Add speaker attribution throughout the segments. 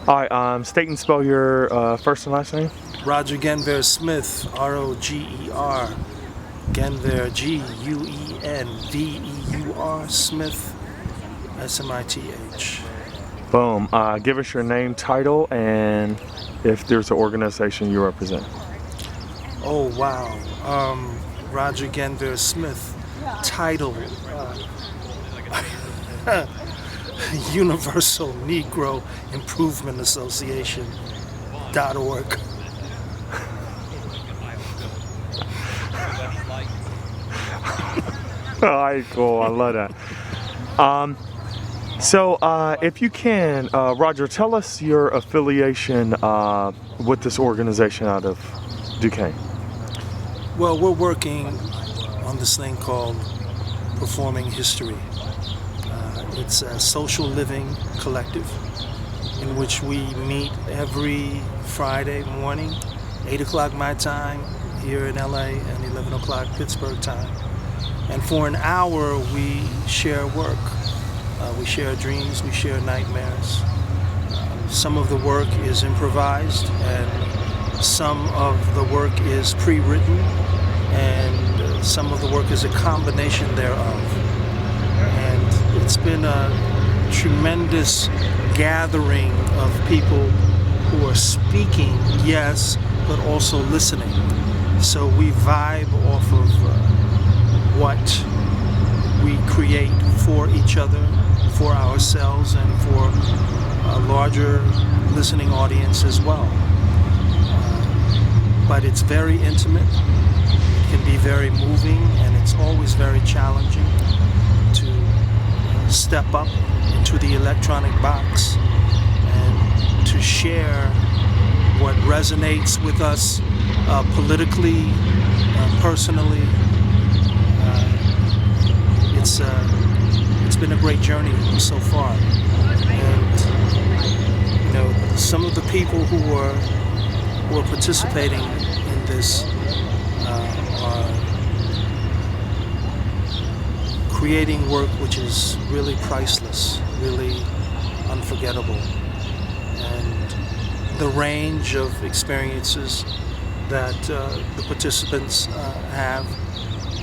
Speaker 1: All right, state and spell your first and last name.
Speaker 2: Roger Genver Smith, Roger. Genver, Guenveur, Smith, Smith.
Speaker 1: Boom. Give us your name, title, and if there's an organization you represent.
Speaker 2: Oh, wow. Roger Genver Smith, title, Universal Negro Improvement Association.org.
Speaker 1: All right, cool. I love that. So, if you can, Roger, tell us your affiliation with this organization out of Duquesne.
Speaker 2: Well, we're working on this thing called Performing History. It's a social living collective in which we meet every Friday morning, 8 o'clock my time here in LA and 11 o'clock Pittsburgh time. And for an hour, we share work. We share dreams, we share nightmares. Some of the work is improvised, and some of the work is pre-written, and some of the work is a combination thereof. And it's been a tremendous gathering of people who are speaking, yes, but also listening. So we vibe off of what we create for each other, for ourselves, and for a larger listening audience as well. But it's very intimate, it can be very moving, and it's always very challenging to step up into the electronic box and to share what resonates with us politically, personally. It's been a great journey so far, and some of the people who are participating in this are creating work which is really priceless, really unforgettable, and the range of experiences that the participants have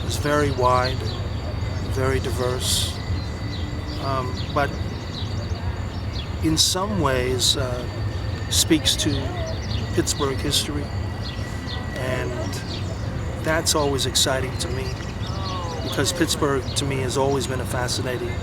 Speaker 2: is very wide, very diverse, but in some ways speaks to Pittsburgh history, and that's always exciting to me, because Pittsburgh to me has always been a fascinating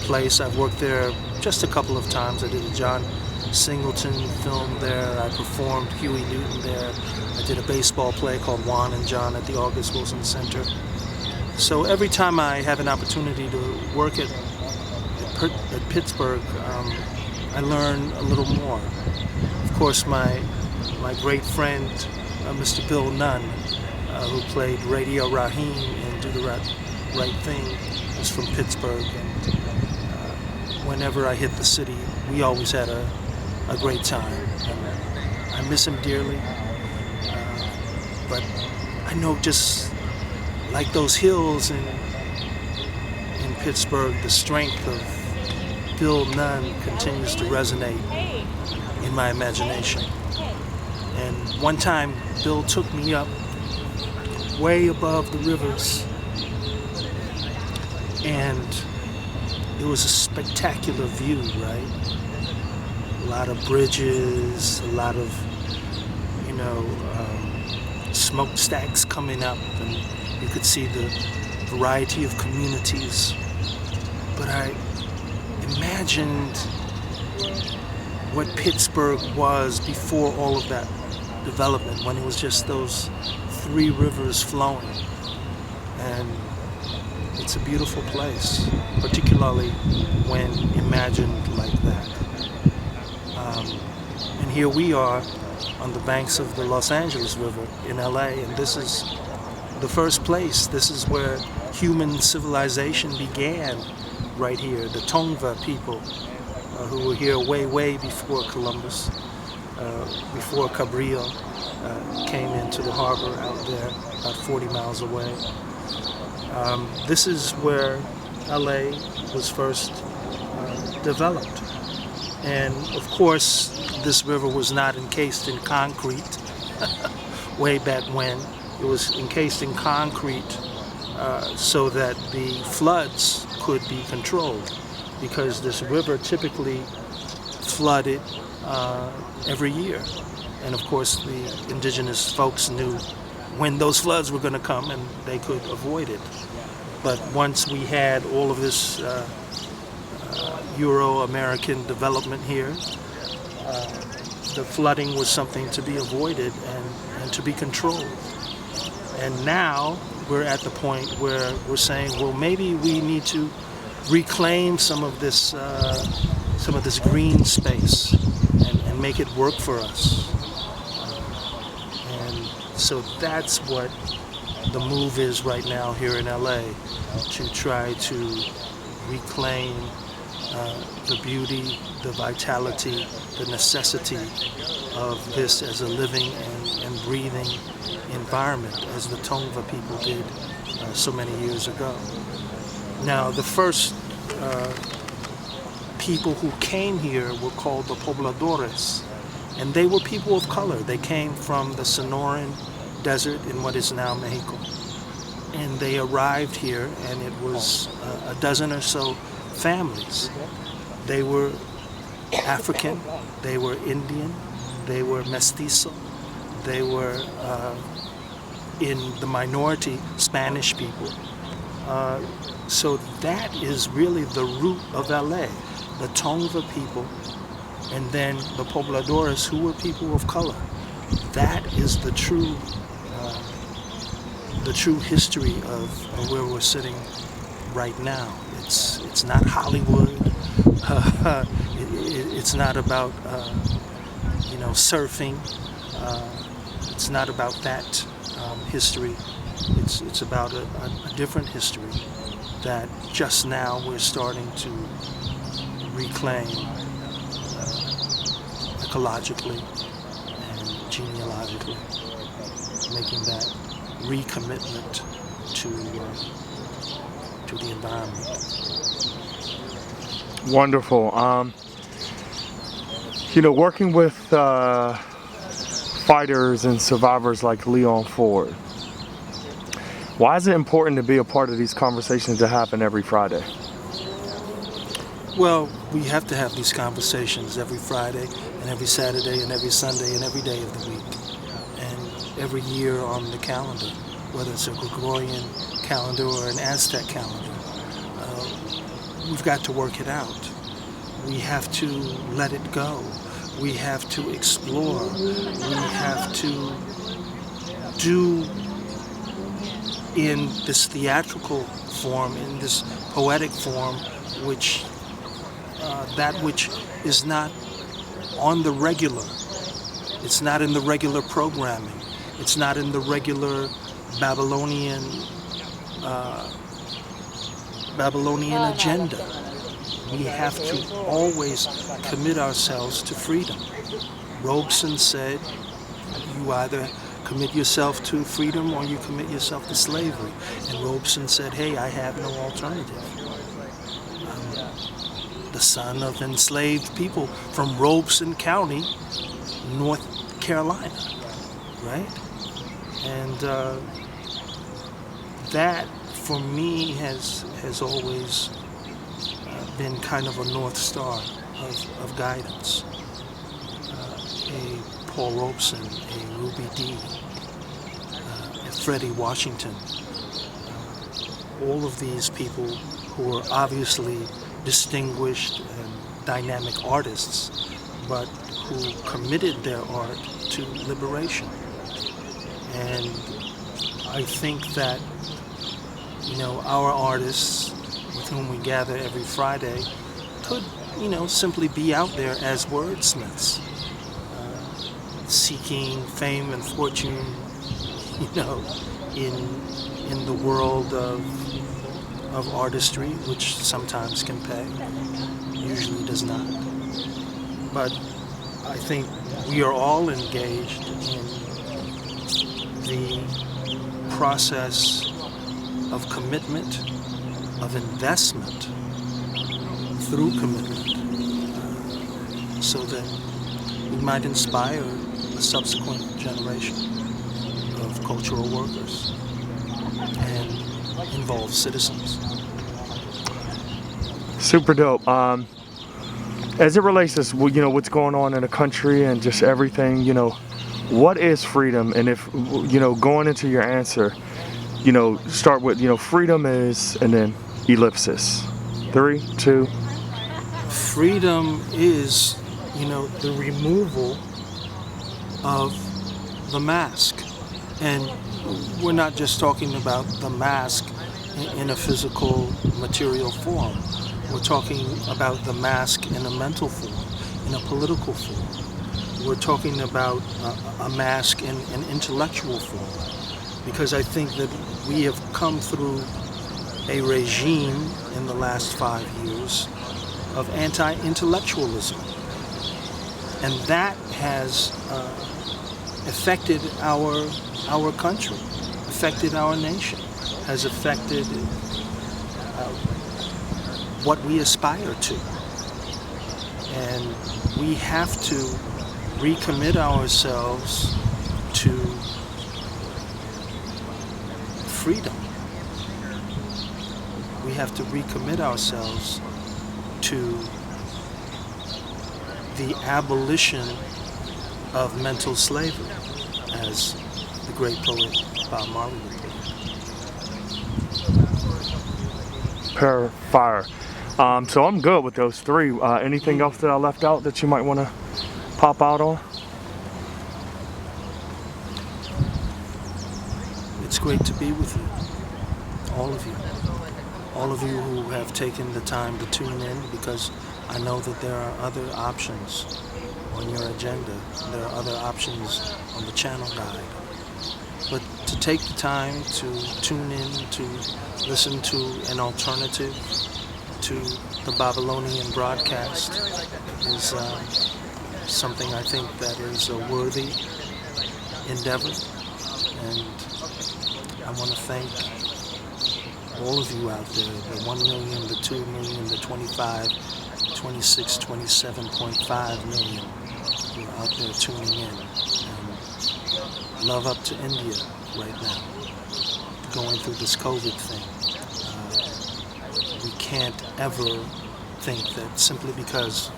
Speaker 2: place. I've worked there just a couple of times. I did a John Singleton film there. I performed Huey Newton there. I did a baseball play called Juan and John at the August Wilson Center. So every time I have an opportunity to work at Pittsburgh, I learn a little more. Of course, my great friend, Mr. Bill Nunn, who played Radio Raheem in Do the Right Thing, is from Pittsburgh, and whenever I hit the city, we always had a great time. And I miss him dearly, but I know just like those hills in Pittsburgh, the strength of Bill Nunn continues to resonate in my imagination. And one time, Bill took me up way above the rivers, and it was a spectacular view, right? A lot of bridges, a lot of, smokestacks coming up, and you could see the variety of communities. But I imagined what Pittsburgh was before all of that development, when it was just those three rivers flowing. And it's a beautiful place, particularly when imagined like that. And here we are on the banks of the Los Angeles River in LA, and this is the first place. This is where human civilization began, right here. The Tongva people, who were here way before Columbus, before Cabrillo came into the harbor out there, about 40 miles away. This is where LA was first developed. And of course, this river was not encased in concrete way back when. It was encased in concrete so that the floods could be controlled, because this river typically flooded every year. And of course, the indigenous folks knew when those floods were going to come and they could avoid it. But once we had all of this Euro-American development here, the flooding was something to be avoided and to be controlled. And now we're at the point where we're saying, well, maybe we need to reclaim some of this green space and make it work for us. And so that's what the move is right now here in LA, to try to reclaim the beauty, the vitality, the necessity of this as a living and breathing environment, as the Tongva people did so many years ago. Now, the first people who came here were called the pobladores, and they were people of color. They came from the Sonoran Desert in what is now Mexico. And they arrived here, and it was a dozen or so families. They were African, they were Indian, they were mestizo, they were in the minority Spanish people. So that is really the root of LA, the Tongva people, and then the pobladores, who were people of color. That is the true history of where we're sitting right now. It's not Hollywood. It's not about surfing. It's not about that history. It's about a different history that just now we're starting to reclaim ecologically and genealogically, making that recommitment to the environment.
Speaker 1: Wonderful. Working with fighters and survivors like Leon Ford, why is it important to be a part of these conversations that happen every Friday?
Speaker 2: Well, we have to have these conversations every Friday and every Saturday and every Sunday and every day of the week and every year on the calendar, whether it's a Gregorian calendar or an Aztec calendar. We've got to work it out. We have to let it go. We have to explore. We have to do in this theatrical form, in this poetic form, which that which is not on the regular. It's not in the regular programming. It's not in the regular Babylonian agenda. We have to always commit ourselves to freedom. Robeson said, you either commit yourself to freedom or you commit yourself to slavery. And Robeson said, hey, I have no alternative. I'm the son of enslaved people from Robeson County, North Carolina, right? And that, for me, has always been kind of a North Star of guidance. A Paul Robeson, a Ruby Dee, a Freddie Washington, all of these people who are obviously distinguished and dynamic artists, but who committed their art to liberation. And I think that, our artists with whom we gather every Friday could, simply be out there as wordsmiths, seeking fame and fortune, in the world of artistry, which sometimes can pay, usually does not. But I think we are all engaged in the process of commitment, of investment through commitment so that we might inspire a subsequent generation of cultural workers and involved citizens.
Speaker 1: Super dope. As it relates to what's going on in the country and just everything, what is freedom? And if going into your answer, start with freedom is, and then ellipsis. 3, 2.
Speaker 2: Freedom is, the removal of the mask. And we're not just talking about the mask in a physical, material form. We're talking about the mask in a mental form, in a political form. We're talking about a mask in an intellectual form. Because I think that we have come through a regime in the last 5 years of anti-intellectualism. And that has affected our country, affected our nation, has affected what we aspire to. And we have to recommit ourselves to freedom. We have to recommit ourselves to the abolition of mental slavery, as the great poet Bob Marley would put it.
Speaker 1: Fire. So I'm good with those 3. Anything else that I left out that you might want to pop out on?
Speaker 2: It's great to be with you, all of you. All of you who have taken the time to tune in, because I know that there are other options on your agenda. There are other options on the channel guide. But to take the time to tune in, to listen to an alternative to the Babylonian broadcast is something I think that is a worthy endeavor. And I want to thank all of you out there, the 1 million, the 2 million, the 25, 26, 27.5 million who are out there tuning in. And love up to India right now, going through this COVID thing. We can't ever think that simply because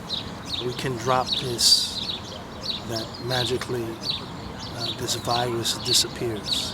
Speaker 2: we can drop this, that magically this virus disappears.